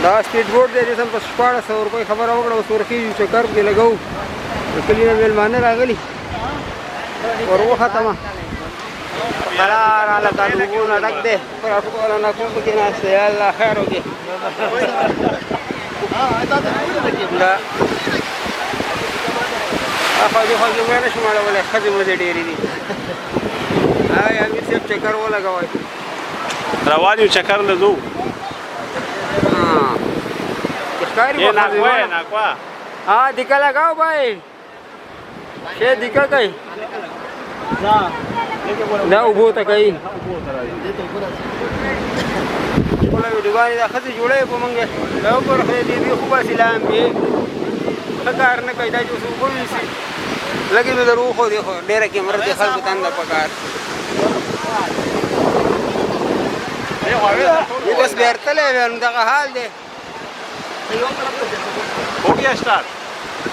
دا سپیډ بوټ دی دې سم په 1400 روپۍ خبره وکړه اوس ورخېږو چکر پکې لګوو د کلي نه مېلمانه راغلي ور وختمه قرار هلکه د اوبو نه ډک دی پراټوکوله نه کوم پکې ناست دی یا الله خیر وکړي دا خوږې خوږې مې نه شم اړولی ښځې مزې ډېرې دي امیر صاحب چکر ولګوئ روان یو چکر له ځو ये नाकवा है नाकवा हाँ दिक्का लगाओ भाई ये दिक्का कहीं ना उभो तक कहीं बोला दुकानी दा खसी जुड़े पमंगे लाओ पर खरीदी भी खूब सिलाम भी पकार ने कहीं जो सुबह भी सी लगे भी जरूर खो देखो डेरा के मर देखल बुतान दा पकार ये बस बेरतले है उनका हाल दे हो गया स्टार्ट